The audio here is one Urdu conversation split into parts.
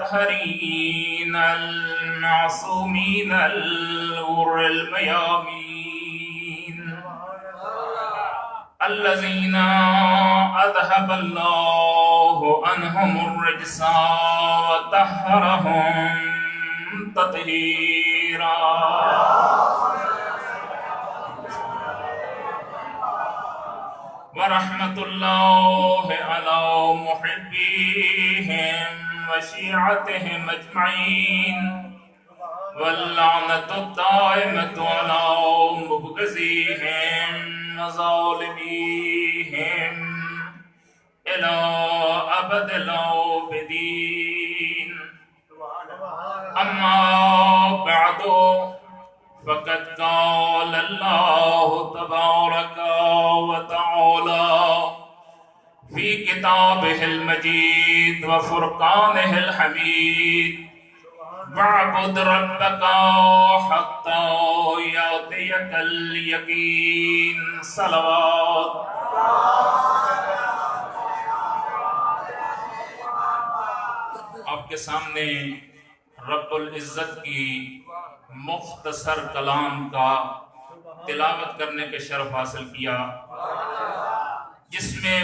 الأطهرين المعصومين الغر الميامين الذين أذهب الله عنهم الرجس وطهرهم تطهيرا ورحمة الله على محبيهم وشيعتهم أجمعين واللعنة الدائمة على مبغضيهم وظالميهم إلى أبد الآبدين أما بعد فقد قال الله تبارك وتعالى في كتابه المجيد وفرقانه الحميد واعبد ربك حتى يأتيك اليقين صلوات آپ کے سامنے رب العزت کی مختصر کلام کا تلاوت کرنے کے شرف حاصل کیا، جس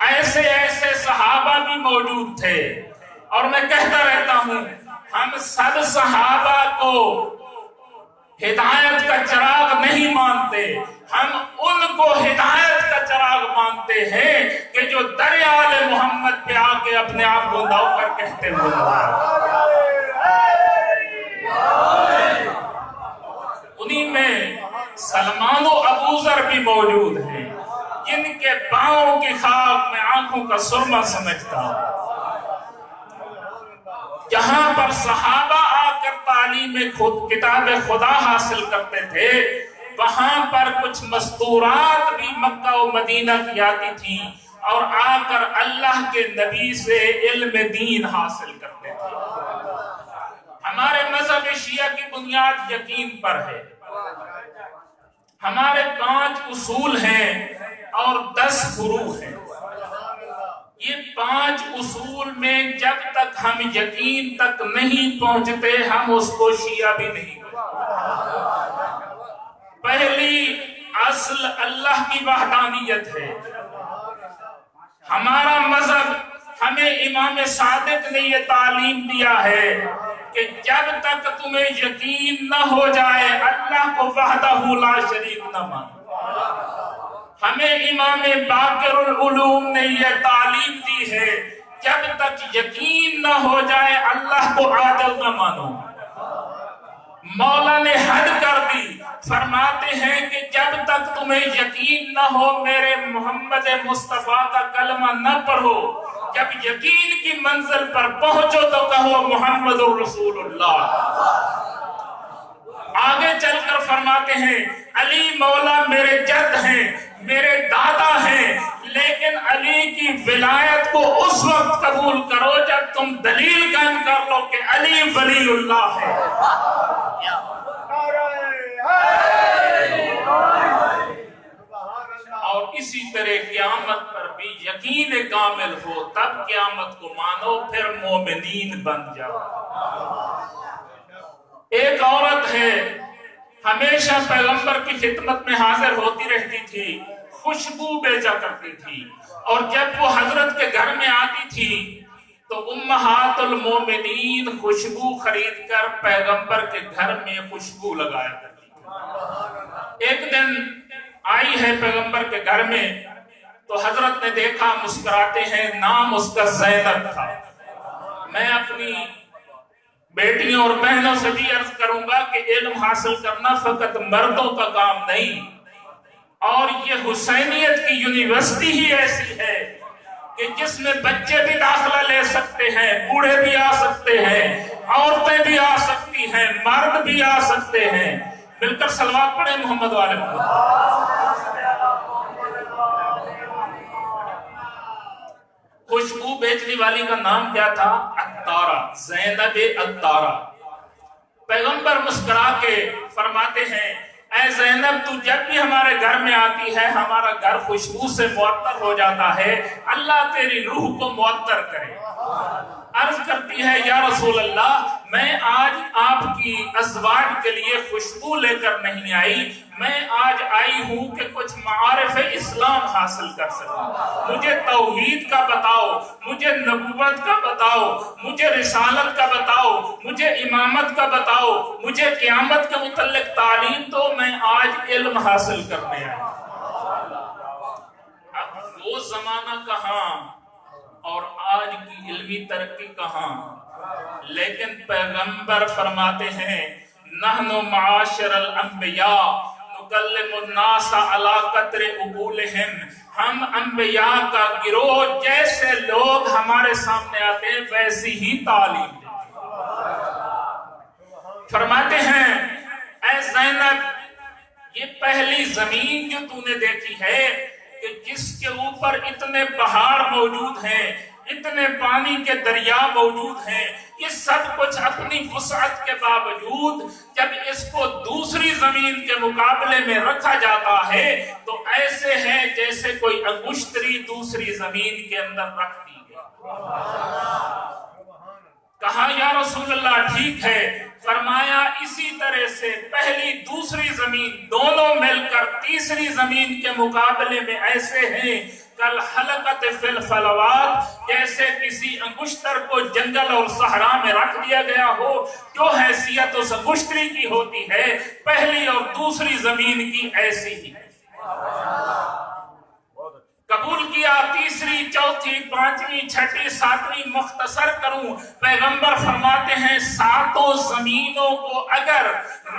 ایسے ایسے صحابہ بھی موجود تھے، اور میں کہتا رہتا ہوں ہم سب صحابہ کو ہدایت کا چراغ نہیں مانتے، ہم ان کو ہدایت کا چراغ مانتے ہیں کہ جو دریال محمد پہ آ کے اپنے آپ کو نوکر کہتے ہوئے، انہی میں سلمان و ابوذر بھی موجود ہیں جن کے پاؤں کی خاک میں آنکھوں کا سرما سمجھتا ہوں۔ جہاں پر صحابہ آ کر تعلیم کتاب خدا حاصل کرتے تھے، وہاں پر کچھ مستورات بھی مکہ و مدینہ کی آتی تھیں اور آ کر اللہ کے نبی سے علم دین حاصل کرتے تھے۔ ہمارے مذہب شیعہ کی بنیاد یقین پر ہے، ہمارے 5 اصول ہیں اور 10 فروع ہیں۔ یہ 5 اصول میں جب تک ہم یقین تک نہیں پہنچتے ہم اس کو شیعہ بھی نہیں کہتے۔ پہلی اصل اللہ کی وحدانیت ہے۔ ہمارا مذہب ہمیں امام صادق نے یہ تعلیم دیا ہے کہ جب تک تمہیں یقین نہ ہو جائے اللہ کو وحدہ لا شریک نہ مانو۔ ہمیں امام باقر العلوم نے یہ تعلیم دی ہے جب تک یقین نہ ہو جائے اللہ کو عادل نہ مانو۔ مولا نے حد کر دی، فرماتے ہیں کہ جب تک تمہیں یقین نہ ہو میرے محمد مصطفیٰ کا کلمہ نہ پڑھو، جب یقین کی منزل پر پہنچو تو کہو محمد رسول اللہ۔ آگے چل کر فرماتے ہیں علی مولا میرے جد ہیں، میرے دادا ہیں، لیکن علی کی ولایت کو اس وقت قبول کرو جب تم دلیل قائم کر لو کہ علی ولی اللہ ہے۔ اور اسی طرح قیامت پر بھی یقین کامل ہو تب قیامت کو مانو، پھر مومنین بن جاؤ۔ ایک عورت ہے ہمیشہ پیغمبر کی خدمت میں حاضر ہوتی رہتی تھی، خوشبو بیچا کرتی تھی، اور جب وہ حضرت کے گھر میں آتی تھی تو امہات المومنین خوشبو خرید کر پیغمبر کے گھر میں خوشبو لگایا کرتی تھی۔ ایک دن آئی ہے پیغمبر کے گھر میں تو حضرت نے دیکھا مسکراتے ہیں، نام اس کا زینب تھا۔ میں اپنی بیٹیوں اور بہنوں سے بھی عرض کروں گا کہ علم حاصل کرنا فقط مردوں کا کام نہیں، اور یہ حسینیت کی یونیورسٹی ہی ایسی ہے کہ جس میں بچے بھی داخلہ لے سکتے ہیں، بوڑھے بھی آ سکتے ہیں، عورتیں بھی آ سکتی ہیں، مرد بھی آ سکتے ہیں۔ مل کر صلوات پڑھیں محمد والے محمد۔ خوشبو بیچنے والی کا نام کیا تھا؟ عطارہ، زینب عطارہ۔ پیغمبر مسکرا کے فرماتے ہیں اے زینب تو جب بھی ہمارے گھر میں آتی ہے ہمارا گھر خوشبو سے معطر ہو جاتا ہے، اللہ تیری روح کو معطر کرے۔ عرض کرتی ہے یا رسول اللہ میں آج آپ کی ازواج کے لیے خوشبو لے کر نہیں آئی، میں آج آئی ہوں کہ کچھ معارف اسلام حاصل کر سکوں۔ مجھے توحید کا بتاؤ، مجھے نبوت کا بتاؤ، مجھے رسالت کا بتاؤ، مجھے امامت کا بتاؤ، مجھے قیامت کے متعلق تعلیم دو، میں آج علم حاصل کرنے آئی۔ اب وہ زمانہ کہاں اور آج کی علمی ترقی کہاں، لیکن پیغمبر فرماتے ہیں نحن معاشر الانبیاء نکلم الناس علی قدر عقولہم، ہم انبیاء کا گروہ جیسے لوگ ہمارے سامنے آتے ہیں ویسی ہی تعلیم دیتے ہیں۔ فرماتے ہیں اے زینب یہ پہلی زمین جو تو نے دیکھی ہے کہ جس کے اوپر اتنے پہاڑ موجود ہیں، اتنے پانی کے دریا موجود ہیں، یہ سب کچھ اپنی وسعت کے باوجود جب اس کو دوسری زمین کے مقابلے میں رکھا جاتا ہے تو ایسے ہے جیسے کوئی انگشتری دوسری زمین کے اندر رکھ دی گئی۔ کہا یا رسول اللہ ٹھیک ہے، فرمایا اسی طرح سے پہلی دوسری زمین دونوں مل کر تیسری زمین کے مقابلے میں ایسے ہیں کل حلقت فی الفلوات، جیسے کسی انگشتر کو جنگل اور صحرا میں رکھ دیا گیا ہو، جو حیثیت اس انگشتری کی ہوتی ہے پہلی اور دوسری زمین کی ایسی ہی قبول کیا۔ تیسری، چوتھی، پانچویں، چھٹی، ساتویں مختصر کروں، پیغمبر فرماتے ہیں ساتوں زمینوں کو اگر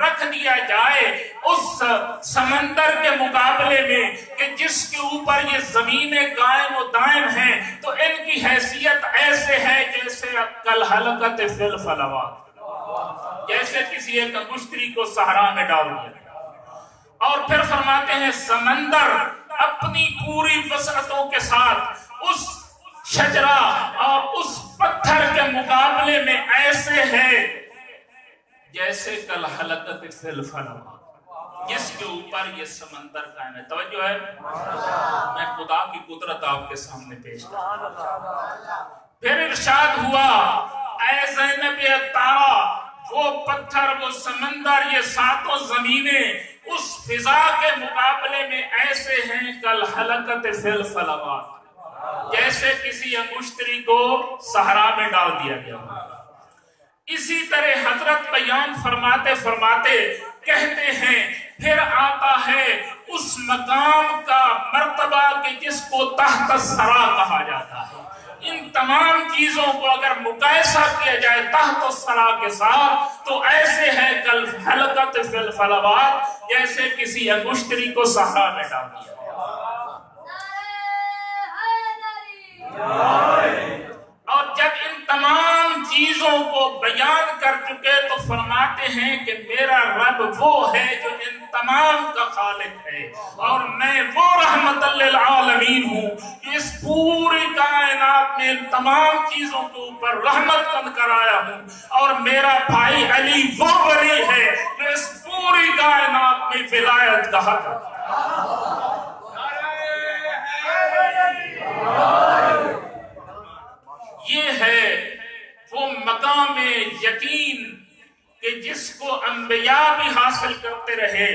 رکھ دیا جائے اس سمندر کے مقابلے میں کہ جس کے اوپر یہ زمینیں قائم و دائم ہیں، تو ان کی حیثیت ایسے ہے جیسے کل حلقت فی الفلوات، جیسے کسی ایک انگشتری کو صحرا میں ڈال دیا۔ اور پھر فرماتے ہیں سمندر اپنی پوری وسعتوں کے ساتھ اس شجرہ اور اس پتھر کے مقابلے میں ایسے ہے جیسے کل حلقت فی الفلوات، جس کے اوپر یہ سمندر قائم ہے۔ توجہ ہے، میں خدا کی قدرت آپ کے سامنے پیش کرتا۔ پھر ارشاد ہوا اے زینب طارہ، وہ پتھر، وہ سمندر، یہ ساتوں زمینیں اس فضا کے مقابلے میں ایسے ہیں کل حلقت فی الفلوات، جیسے کسی انگشتری کو صحرا میں ڈال دیا گیا۔ اسی طرح حضرت بیان فرماتے فرماتے کہتے ہیں پھر آتا ہے اس مقام کا مرتبہ کہ جس کو تحت الثری کہا جاتا ہے۔ ان تمام چیزوں کو اگر مقایسہ کیا جائے تحت الثری کے ساتھ تو ایسے ہے کل حلقت فی الفلوات، جیسے کسی انگشتری کو صحرا میں ڈال دیا۔ اور جب ان تمام چیزوں کو بیان کر چکے تو فرماتے ہیں کہ میرا رب وہ ہے جو ان تمام کا خالق ہے، اور میں وہ رحمت للعالمین ہوں جو اس پوری کائنات میں ان تمام چیزوں کے اوپر رحمت بن کر آیا ہوں، اور میرا بھائی علی وہ ولی ہے جو اس پوری کائنات میں ولایت کا حق ہے۔ یہ ہے وہ مقام یقین کہ جس کو انبیاء بھی حاصل کرتے رہے،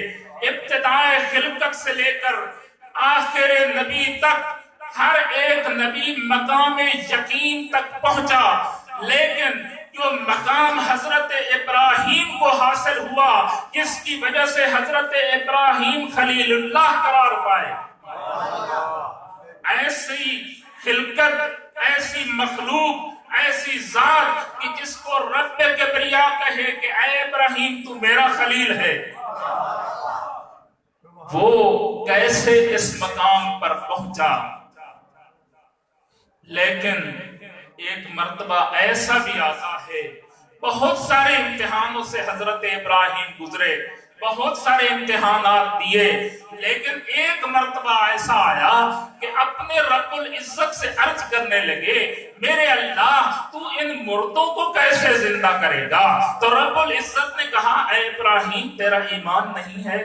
ابتدائے خلقت سے لے کر آخر نبی تک ہر ایک نبی مقام یقین تک پہنچا، لیکن جو مقام حضرت ابراہیم کو حاصل ہوا جس کی وجہ سے حضرت ابراہیم خلیل اللہ قرار پائے، ایسی خلقت، ایسی مخلوق، ایسی ذات کہ جس کو رب کبریا کہے کہ اے ابراہیم تو میرا خلیل ہے، وہ کیسے اس مقام پر پہنچا۔ لیکن ایک مرتبہ ایسا بھی آتا ہے، بہت سارے امتحانوں سے حضرت ابراہیم گزرے، بہت سارے امتحانات دیے، لیکن ایک مرتبہ ایسا آیا کہ اپنے رب العزت سے عرض کرنے لگے میرے اللہ تو ان مردوں کو کیسے زندہ کرے گا؟ تو رب العزت نے کہا اے ابراہیم تیرا ایمان نہیں ہے؟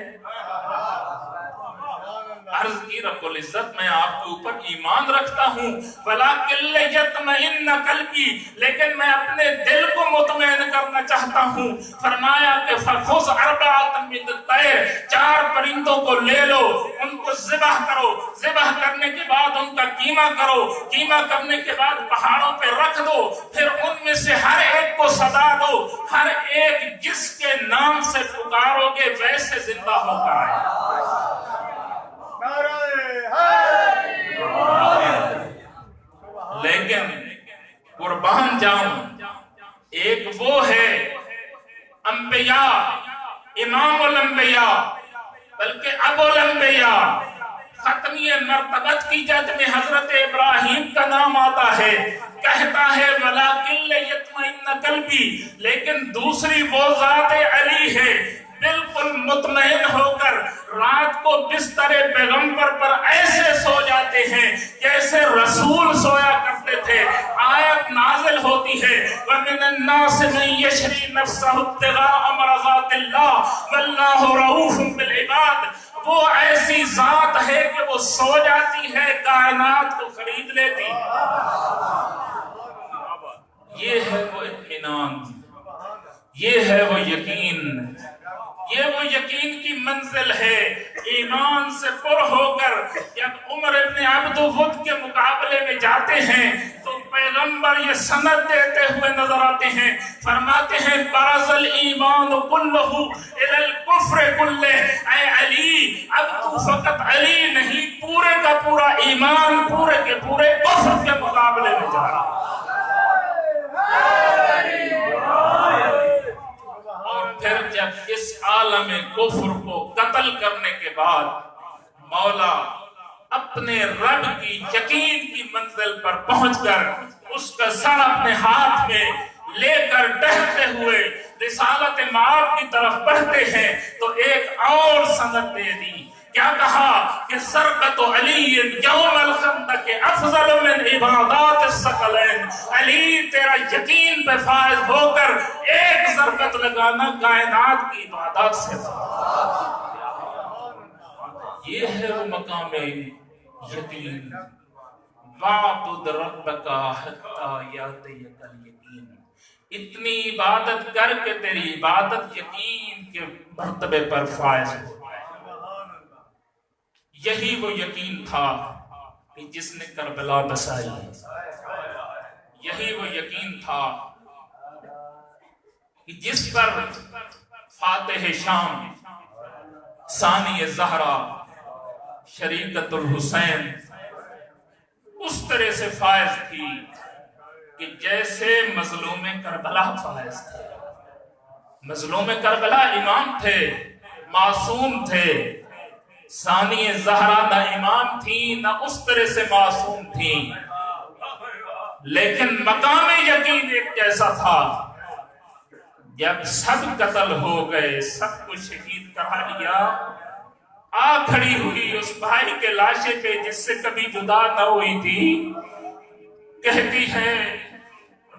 عرض کی رب العزت میں آپ کے اوپر ایمان رکھتا ہوں، وَلَكِنْ لِيَطْمَئِنَّ قَلْبِي، لیکن میں اپنے دل کو مطمئن کرنا چاہتا ہوں۔ فرمایا کہ فَخُذْ أَرْبَعَةً مِّنَ الطَّيْرِ، 4 پرندوں کو لے لو، ان کو ذبح کرو، ذبح کرنے کے بعد ان کا قیمہ کرو، قیمہ کرنے کے بعد پہاڑوں پہ رکھ دو، پھر ان میں سے ہر ایک کو سزا دو، ہر ایک جس کے نام سے پکارو گے ویسے زندہ ہو کر آئے۔ لیکن قربان جاؤں، ایک وہ ہے انبیاء، امام الانبیاء، بلکہ ابو الانبیاء، ختمی مرتبت کی جد میں حضرت ابراہیم کا نام آتا ہے، کہتا ہے وَلَكِنْ لِيَطْمَئِنَّ قَلْبِي، لیکن دوسری وہ ذات علی ہے، بالکل مطمئن ہو کر رات کو بستر پیغمبر پر ایسے سو جاتے ہیں جیسے رسول سویا کرتے تھے۔ آیت نازل ہوتی ہے وَمِنَ النَّاسِ مَن يَشْرِي نَفْسَهُ ابْتِغَاءَ مَرْضَاتِ اللَّهِ وَاللَّهُ رَءُوفٌ بِالْعِبَادِ، وہ ایسی ذات ہے کہ وہ سو جاتی ہے کائنات کو خرید لیتی۔ یہ ہے وہ اطمینان، یہ ہے وہ یقین، یہ وہ یقین کی منزل ہے۔ ایمان سے پر ہو کر جب عمر ابن عبد ود کے مقابلے میں جاتے ہیں تو پیغمبر یہ سند دیتے ہوئے نظر آتے ہیں، فرماتے ہیں برز الایمان کلہ الی الکفر کلہ، اے علی اب تو فقط علی نہیں، پورے کا پورا ایمان پورے کے پورے کفر کے مقابلے میں جا رہا۔ اور پھر جب اس عالم کفر کو قتل کرنے کے بعد مولا اپنے رب کی یقین کی منزل پر پہنچ کر اس کا سر اپنے ہاتھ میں لے کر ٹہلتے ہوئے رسالت معاب کی طرف بڑھتے ہیں تو ایک اور سند دے دی، کیا کہا کہ سرقت علی یوم الخندق افضل من عبادات الثقلین، علی تیرا یقین پہ فائز ہو کر ایک ضربت لگانا کائنات کی عبادات سے یہ ہے وہ مقام یقین، وَاعْبُدْ رَبَّكَ حَتَّى يَأْتِيَكَ الْيَقِينُ، اتنی عبادت کر کے تیری عبادت یقین کے مرتبے پر فائز ہو۔ یہی وہ یقین تھا کہ جس نے کربلا بسائی، یہی وہ یقین تھا کہ جس پر فاتح شام ثانی زہرا شریکت الحسین اس طرح سے فائز تھی کہ جیسے مظلوم کربلا فائز تھے۔ مظلوم کربلا امام تھے، معصوم تھے، ثانی زہرا نہ امام تھی نہ اس طرح سے معصوم تھی، لیکن مقام یقین ایک جیسا تھا۔ جب سب قتل ہو گئے، سب کو شہید کرا لیا، آ کھڑی ہوئی اس بھائی کے لاشے پہ جس سے کبھی جدا نہ ہوئی تھی، کہتی ہے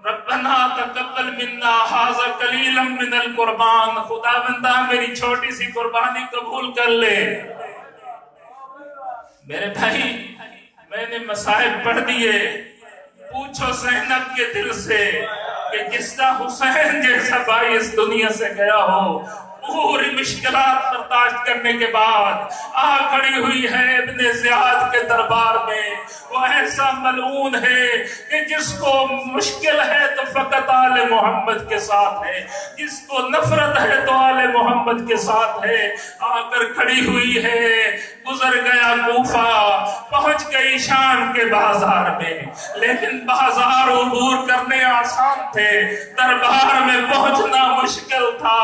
ربنا تقبل منا ھذا قلیلا من القربان، خداوندہ میری چھوٹی سی قربانی قبول کر لے۔ میرے بھائی میں نے مصائب پڑھ دیے، پوچھو زینب کے دل سے کہ جس کا حسین جیسا بھائی اس دنیا سے گیا ہو، پوری مشکلات برداشت کرنے کے بعد آ کھڑی ہوئی ہے ابن زیاد کے دربار میں۔ وہ ایسا ملعون ہے کہ جس کو مشکل ہے تو فقط آل محمد کے ساتھ ہے، جس کو نفرت ہے تو آل محمد کے ساتھ ہے۔ آ کر کھڑی ہوئی ہے، گزر گیا کوفہ، پہنچ گئی شام کے بازار میں، لیکن بازار عبور کرنے آسان تھے، دربار میں پہنچنا مشکل تھا۔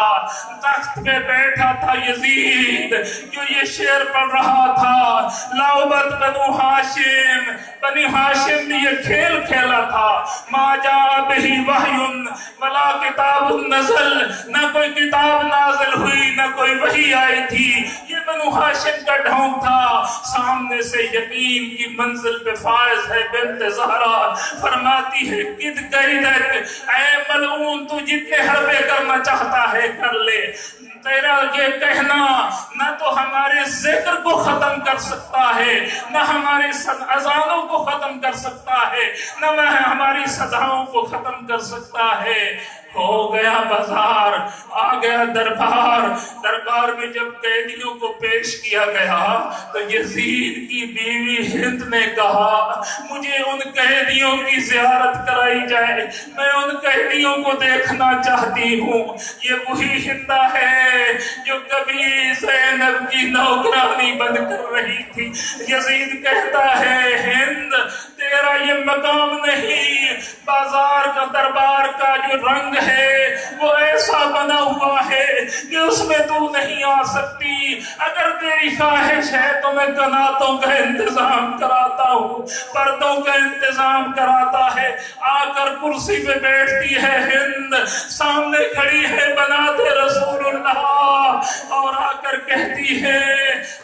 تخت پہ بیٹھا تھا یزید جو یہ شعر پڑھ رہا تھا، لعبت بنو ہاشم، بنی ہاشم نے یہ کھیل کھیلا تھا، ما جاء بہ وحی ولا کتاب نزل، نہ کوئی کتاب نازل ہوئی نہ کوئی وحی آئی تھی، یہ بنو ہاشم کا ڈھونگ تھا۔ سامنے سے یقین کی منزل پہ فائز ہے بنت زہرا، فرماتی ہے کد کیدک، اے ملعون تو جتنے حربے کرنا چاہتا ہے کر لے، تیرا یہ کہنا نہ تو ہمارے ذکر کو ختم کر سکتا ہے، نہ ہماری اذانوں کو ختم کر سکتا ہے، نہ ہماری سزاؤں کو ختم کر سکتا ہے۔ ہو گیا بازار، آ گیا دربار، دربار میں جب قیدیوں کو پیش کیا گیا تو یزید کی بیوی ہند نے کہا مجھے ان قیدیوں کی زیارت کرائی جائے، میں ان قیدیوں کو دیکھنا چاہتی ہوں۔ یہ وہی ہندہ ہے جو کبھی زینب کی نوکرانی بن کر رہی تھی۔ یزید کہتا ہے ہند تیرا یہ مقام نہیں، بازار کا دربار کا جو رنگ ہے وہ ایسا بنا ہوا ہے کہ اس میں تو نہیں آ سکتی، اگر تیری خواہش ہے تو میں کناتوں کا انتظام کراتا ہوں، پردوں کا انتظام کراتا ہے۔ آ کر کرسی پہ بیٹھتی ہے ہند، سامنے کھڑی ہے بنات رسول اللہ، اور آ کر کہتی ہے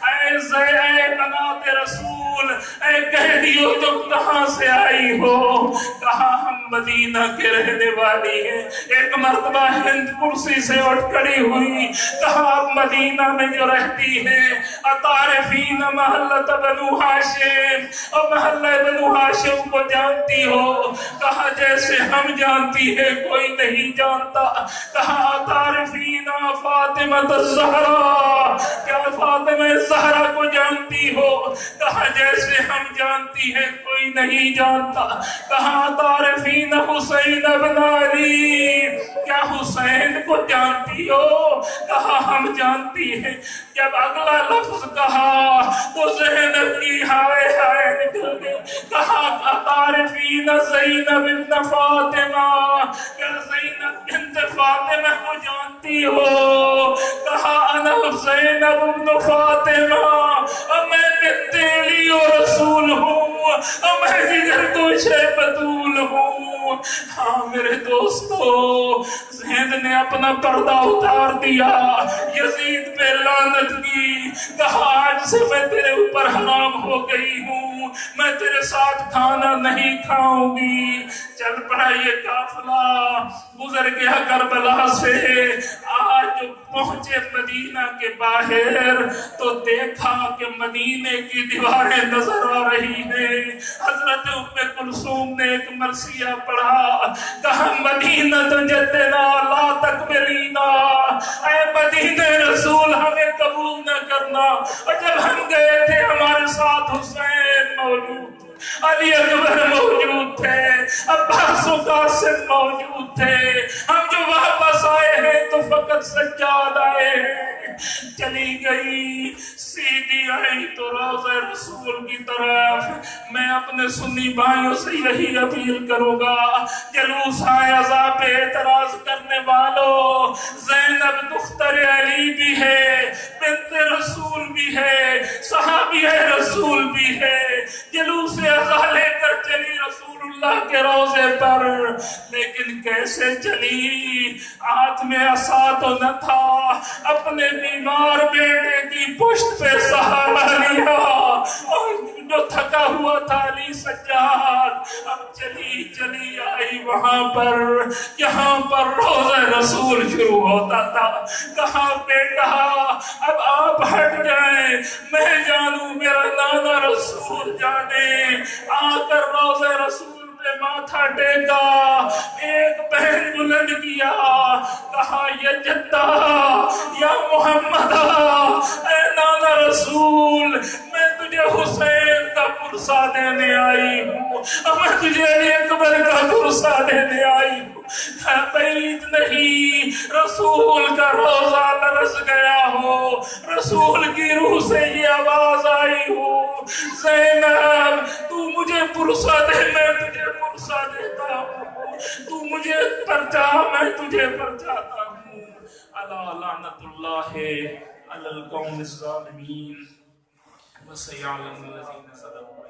اے بنات رسول، اے قیدیوں تم کہاں سے آئی ہو؟ کہا ہم مدینہ کے رہنے والی ہیں. ایک مرتبہ ہند کرسی سے اٹھ کھڑی ہوئی, کہا آپ مدینہ میں جو رہتی ہیں اتعرفین محلۃ بنو ہاشم, اور محلہ بنو ہاشم کو جانتی ہو؟ کہا جیسے ہم جانتی ہے کوئی نہیں جانتا. کہا اتعرفین فاطمہ الزہرا, کیا فاطمہ الزہرا کو جانتی ہو؟ کہا جیسے ہم جانتی ہے کوئی نہیں جانتا. کہا اتعرفین حسین بن علی, کیا حسین کو جانتی ہو؟ کہا ہم جانتی ہیں. جب اگلا لفظ کہا تو زینب کی ہائے ہائے نکل گئی. کہا اتعرفین زینب بنت فاطمہ, کیا زینب بنت فاطمہ کو جانتی ہو؟ کہا انا زینب بن فاطمہ, اور میں بنت علی و رسول ہوں, اور میں جگر دوشے بطول ہوں. ہاں میرے دوستو, ہند نے اپنا پردہ اتار دیا, یزید پہ لعنت کی. کہا آج سے میں تیرے اوپر حرام ہو گئی ہوں, میں تیرے ساتھ کھانا نہیں کھاؤں گی. چل پڑا یہ قافلہ, گزر گیا کربلا سے. آج پہنچے مدینہ کے باہر تو دیکھا کہ مدینے کی دیواریں نظر آ رہی ہیں. حضرت ام کلثوم نے ایک مرثیہ پڑھا, کہا مدینہ جدنا لا تقبلینا, اے مدینہ رسول ہمیں قبول نہ کرنا. اور جب ہم گئے تھے ہمارے ساتھ حسین موجود, علی اکبر موجود تھے, عباس و قاسم موجود تھے. ہم جو واپس آئے ہیں تو فقط سجاد آئے ہیں. چلی گئی سیدھی آئی تو روضہ رسول کی طرف. میں اپنے سنی بھائیوں سے یہی اپیل کروں گا, جلوس آئے عذاب اعتراض کرنے والوں, زینب دختر علی بھی ہے, بنت رسول بھی ہے, صحابی رسول بھی ہے. جلوس عزا لے کر چلی رسول اللہ کے روضے پر, لیکن کیسے چلی؟ ہاتھ میں عصا تو نہ تھا, اپنے بیمار بیٹے کی پشت پہ سہارا لیا, اور جو تھکا ہوا تھا علی سجاد. اب چلی چلی آئی وہاں پر جہاں پر روضہ رسول شروع ہوتا تھا. کہا بیٹا اب آپ ہٹ جائیں, میں جانوں میرا نانا رسول جانے. آ کر روضہ رسول پہ ماتھا ٹیکا, ایک بہن بلند کیا, کہا یا جدہ یا محمد, اے نانا رسول, میں تجھے حسین کا پرسہ دینے آئی ہوں, میں تجھے علی اکبر کا پرسہ دینے آئی ہوں. بعید نہیں رسول کا روضہ لرز گیا ہو, رسول کی روح سے یہ آواز آئی ہو, زینب تو مجھے پرسہ دے, میں تجھے پرسہ دیتا ہوں, تو مجھے پرچا, میں تجھے پرچاتا ہوں. الا لعنت اللہ علی القوم الظالمین وسیعلم الذین صدقوا.